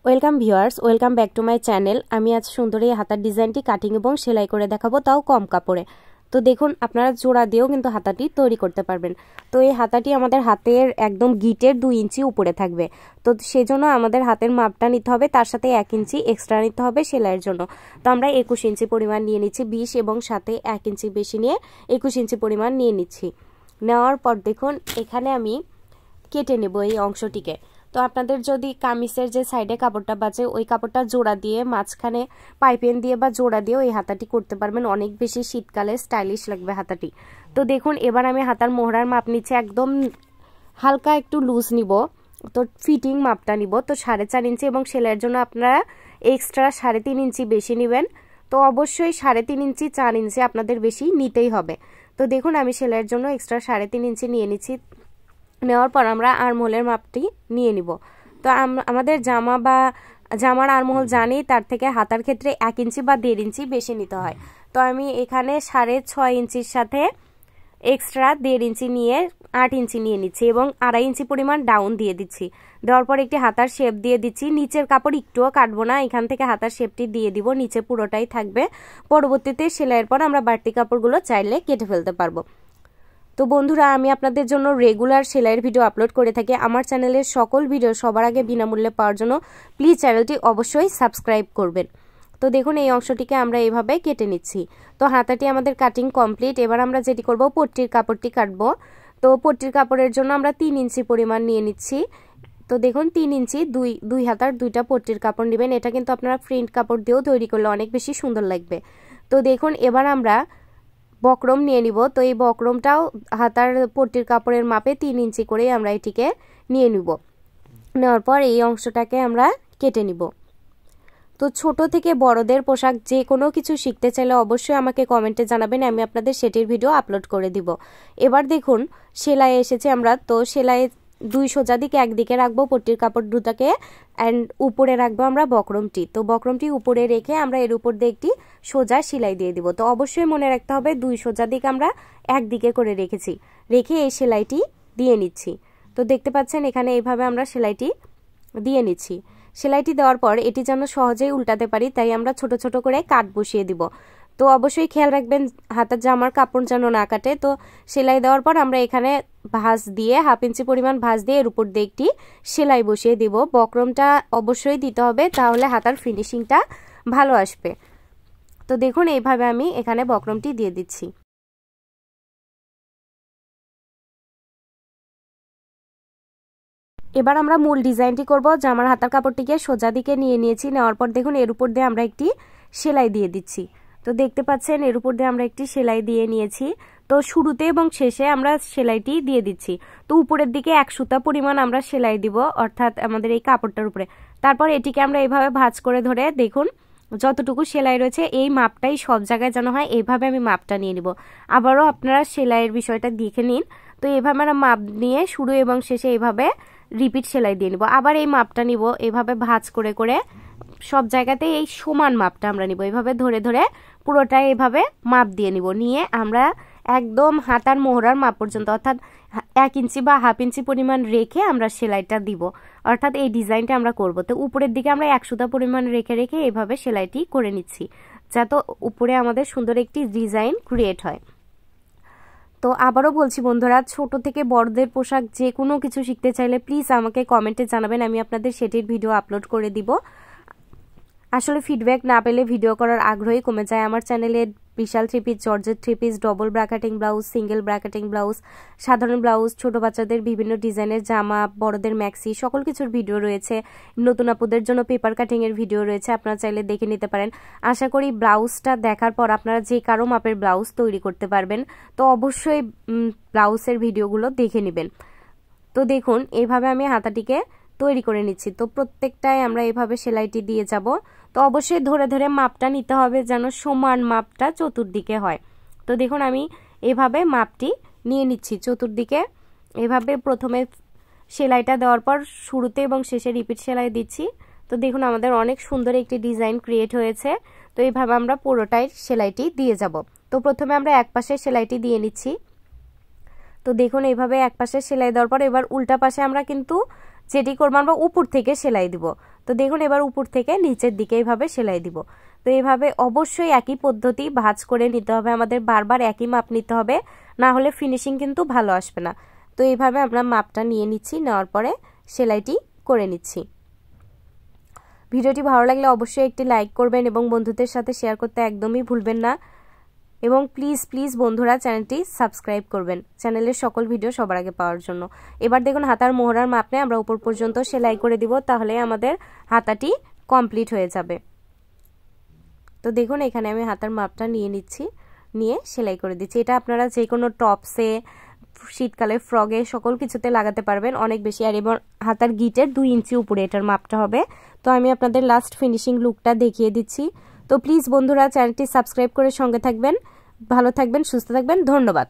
Welcome viewers, welcome back to my channel. আমি আজ সুন্দর এই হাতার ডিজাইনটি কাটিং এবং সেলাই করে দেখাবো, তাও কম কাপড়ে। তো দেখুন, আপনারা জোড়া দিয়েও কিন্তু হাতাটি তৈরি করতে পারবেন। তো এই হাতাটি আমাদের হাতের একদম গিটের 2 ইঞ্চি উপরে থাকবে। তো সেজন্য আমাদের হাতের মাপটা নিতে হবে, তার সাথে 1 ইঞ্চি এক্সট্রা নিতে হবে সেলাইয়ের জন্য। তো আমরা 21 ইঞ্চি পরিমাণ নিয়ে নিচ্ছি, 20 এবং সাথে 1 ইঞ্চি বেশি নিয়ে 21 ইঞ্চি পরিমাণ নিয়ে নিচ্ছি। নেওয়ার পর দেখুন, এখানে আমি কেটে নেব এই অংশটিকে। তো আপনাদের যদি কামিজের যে সাইডে কাপড়টা বাঁচে ওই কাপড়টা জোড়া দিয়ে মাঝখানে পাইপিং দিয়ে বা জোড়া দিয়েও এই হাতাটি করতে পারবেন, অনেক বেশি শীতকালে স্টাইলিশ লাগবে হাতাটি। তো দেখুন, এবার আমি হাতার মোহরার মাপ নিচ্ছি, একদম হালকা একটু লুজ নিব। তো ফিটিং মাপটা নিব, তো 4.5 ইঞ্চি এবং সেলাইয়ের জন্য আপনারা এক্সট্রা 3.5 ইঞ্চি বেশি নেবেন। তো অবশ্যই 3.5 ইঞ্চি 4 ইঞ্চি আপনাদের বেশি নিতেই হবে। তো দেখুন, আমি সেলাইয়ের জন্য এক্সট্রা 3.5 ইঞ্চি নিয়ে নিচ্ছি। নেওয়ার পর আমরা আর্মহোলের মাপটি নিয়ে নিব। তো আমাদের জামার আর্মহোল জানি, তার থেকে হাতার ক্ষেত্রে 1 ইঞ্চি বা 1.5 ইঞ্চি বেশি নিতে হয়। তো আমি এখানে 6.5 ইঞ্চির সাথে এক্সট্রা 1.5 ইঞ্চি নিয়ে 8 ইঞ্চি নিয়ে নিচ্ছি এবং 2.5 ইঞ্চি পরিমাণ ডাউন দিয়ে দিচ্ছি। দেওয়ার পর একটি হাতার শেপ দিয়ে দিচ্ছি। নিচের কাপড় একটুও কাটবো না, এখান থেকে হাতার শেপটি দিয়ে দিব, নিচে পুরোটাই থাকবে। পরবর্তীতে সেলাইয়ের পর আমরা বাড়তি কাপড়গুলো চাইলে কেটে ফেলতে পারবো। তো বন্ধুরা, আমি আপনাদের জন্য রেগুলার সেলাইয়ের ভিডিও আপলোড করে থাকি। আমার চ্যানেলের সকল ভিডিও সবার আগে বিনামূল্যে পাওয়ার জন্য প্লিজ চ্যানেলটি অবশ্যই সাবস্ক্রাইব করবেন। তো দেখুন, এই অংশটিকে আমরা এইভাবে কেটে নিচ্ছি। তো হাতাটি আমাদের কাটিং কমপ্লিট। এবার আমরা যেটি করব, পট্টির কাপড়টি কাটবো। তো পট্টির কাপড়ের জন্য আমরা 3 ইঞ্চি পরিমাণ নিয়ে নিচ্ছি। তো দেখুন, 3 ইঞ্চি দুই হাতার 2টা পট্টির কাপড় নেবেন। এটা কিন্তু আপনারা প্রিন্ট কাপড় দিয়েও তৈরি করলে অনেক বেশি সুন্দর লাগবে। তো দেখুন, এবার আমরা বক্রম নিয়ে নিব। তো এই বক্রমটাও হাতার পট্টির কাপড়ের মাপে 3 ইঞ্চি করে আমরা এটিকে নিয়ে নিব। নেওয়ার পর এই অংশটাকে আমরা কেটে নিব। তো ছোট থেকে বড়দের পোশাক যে কোনো কিছু শিখতে চাইলে অবশ্যই আমাকে কমেন্টে জানাবেন, আমি আপনাদের সেটির ভিডিও আপলোড করে দিব। এবার দেখুন, সেলাই এসেছে আমরা। তো সেলাই 2 সোজা দিকে একদিকে রাখবো পট্টির কাপড় দুটাকে, অ্যান্ড উপরে রাখবো আমরা বক্রমটি। তো বক্রমটি উপরে রেখে আমরা এর উপর দিয়ে একটি সোজা সেলাই দিয়ে দিব। তো অবশ্যই মনে রাখতে হবে 2 সোজা দিক আমরা একদিকে করে রেখেছি, রেখে এই সেলাইটি দিয়ে নিচ্ছি। তো দেখতে পাচ্ছেন, এখানে এইভাবে আমরা সেলাইটি দিয়ে নিচ্ছি। সেলাইটি দেওয়ার পর এটি যেন সহজেই উল্টাতে পারি, তাই আমরা ছোট ছোট করে কাট বসিয়ে দিব। তো অবশ্যই খেয়াল রাখবেন হাতার জামার কাপড় যেন না কাটে। তো সেলাই দেওয়ার পর আমরা এখানে ভাঁজ দিয়ে 1/2 ইঞ্চি পরিমাণ ভাঁজ দিয়ে এর উপর দিয়ে একটি সেলাই বসিয়ে দিব। বক্রমটা অবশ্যই দিতে হবে, তাহলে হাতার ফিনিশিংটা ভালো আসবে। তো দেখুন, এইভাবে আমি এখানে বক্রমটি দিয়ে দিচ্ছি। এবার আমরা মূল ডিজাইনটি করব। জামার হাতার কাপড়টিকে সোজা দিকে নিয়ে নিয়েছি। নেওয়ার পর দেখুন, এর উপর দিয়ে আমরা একটি সেলাই দিয়ে দিচ্ছি। তো দেখতে পাচ্ছেন, এর উপর দিয়ে আমরা একটি সেলাই দিয়ে নিয়েছি। তো শুরুতে এবং শেষে আমরা সেলাইটি দিয়ে দিচ্ছি। তো উপরের দিকে 1 সুতা পরিমাণ আমরা সেলাই দিব, অর্থাৎ আমাদের এই কাপড়টার উপরে। তারপর এটিকে আমরা এইভাবে ভাঁজ করে ধরে দেখুন, যতটুকু সেলাই রয়েছে এই মাপটাই সব জায়গায় যেন হয়, এইভাবে আমি মাপটা নিয়ে নিব। আবারও আপনারা সেলাইয়ের বিষয়টা দেখে নিন। তো এইভাবে আমরা মাপ নিয়ে শুরু এবং শেষে এইভাবে রিপিট সেলাই দিয়ে নিব। আবার এই মাপটা নিব, এইভাবে ভাঁজ করে করে সব জায়গাতে এই সমান মাপটা আমরা নিব। এইভাবে ধরে ধরে পুরোটাই এইভাবে মাপ দিয়ে নিব। নিয়ে আমরা একদম হাতার মোহরার মাপ পর্যন্ত, অর্থাৎ 1 ইঞ্চি বা 1/2 ইঞ্চি পরিমাণ রেখে আমরা সেলাইটা দিব, অর্থাৎ এই ডিজাইনটা আমরা করব। তো উপরের দিকে আমরা 1 সুতা পরিমাণ রেখে রেখে এইভাবে সেলাইটি করে নিচ্ছি, যাতে উপরে আমাদের সুন্দর একটি ডিজাইন ক্রিয়েট হয়। তো আবারও বলছি বন্ধুরা, ছোট থেকে বড়দের পোশাক যে কোনো কিছু শিখতে চাইলে প্লিজ আমাকে কমেন্টে জানাবেন, আমি আপনাদের সেটির ভিডিও আপলোড করে দিব। আসলে ফিডব্যাক না পেলে ভিডিও করার আগ্রহই কমে যায়। আমার চ্যানেলে বিশাল 3 piece, georgette 3 piece, double bracketing blouse, single bracketing blouse, সাধারণ ব্লাউজ, ছোট বাচ্চাদের বিভিন্ন ডিজাইনের জামা, বড়দের ম্যাক্সি, সকল কিছুর ভিডিও রয়েছে। নতুন আপুদের জন্য পেপার কাটিং এর ভিডিও রয়েছে, আপনারা চাইলে দেখে নিতে পারেন। আশা করি ব্লাউজটা দেখার পর আপনারা যে কারো মাপের ব্লাউজ তৈরি করতে পারবেন। তো অবশ্যই ব্লাউজের ভিডিওগুলো দেখে নেবেন। তো দেখুন, এইভাবে আমি হাতাটিকে তৈরি করে নিচ্ছি। তো প্রত্যেকটাই আমরা এইভাবে সেলাইটি দিয়ে যাব। তো অবশ্যই ধরে ধরে মাপটা নিতে হবে, যেন সমান মাপটা চতুর্দিকে হয়। তো দেখুন, আমি এইভাবে মাপটি নিয়ে নিচ্ছি চতুর্দিকে। এইভাবে প্রথমে সেলাইটা দেওয়ার পর শুরুতে এবং শেষে রিপিট সেলাই দিচ্ছি। তো দেখুন, আমাদের অনেক সুন্দর একটি ডিজাইন ক্রিয়েট হয়েছে। তো এইভাবে আমরা পুরোটাই সেলাইটি দিয়ে যাব। তো প্রথমে আমরা এক পাশে সেলাইটি দিয়ে নিচ্ছি। তো দেখুন, এইভাবে এক পাশে সেলাই দেওয়ার পর এবার উল্টা পাশে আমরা কিন্তু যেটি করবো আমরা উপর থেকে সেলাই দিব। তো দেখুন এবার উপর থেকে নিচের দিকে এইভাবে সেলাই দিব। তো এইভাবে অবশ্যই একই পদ্ধতি ভাঁজ করে নিতে হবে, আমাদের বারবার একই মাপ নিতে হবে, না হলে ফিনিশিং কিন্তু ভালো আসবে না। তো এইভাবে আমরা মাপটা নিয়ে নিচ্ছি, নেওয়ার পরে সেলাইটি করে নিচ্ছি। ভিডিওটি ভালো লাগলে অবশ্যই একটি লাইক করবেন এবং বন্ধুদের সাথে শেয়ার করতে একদমই ভুলবেন না। এবং প্লিজ প্লিজ বন্ধুরা চ্যানেলটি সাবস্ক্রাইব করবেন চ্যানেলের সকল ভিডিও সবার আগে পাওয়ার জন্য। এবার দেখুন হাতার মোহরার মাপ নিয়ে আমরা উপর পর্যন্ত সেলাই করে দিব, তাহলে আমাদের হাতাটি কমপ্লিট হয়ে যাবে। তো দেখুন এখানে আমি হাতার মাপটা নিয়ে নিচ্ছি, নিয়ে সেলাই করে দিচ্ছি। এটা আপনারা যে কোনো টপসে, শীতকালে ফ্রগে সকল কিছুতে লাগাতে পারবেন অনেক বেশি। আর এবার হাতার গিটের 2 ইঞ্চি উপরে এটার মাপটা হবে। তো আমি আপনাদের লাস্ট ফিনিশিং লুকটা দেখিয়ে দিচ্ছি। তো প্লিজ বন্ধুরা চ্যানেলটি সাবস্ক্রাইব করে সঙ্গে থাকবেন। ভালো থাকবেন, সুস্থ থাকবেন, ধন্যবাদ।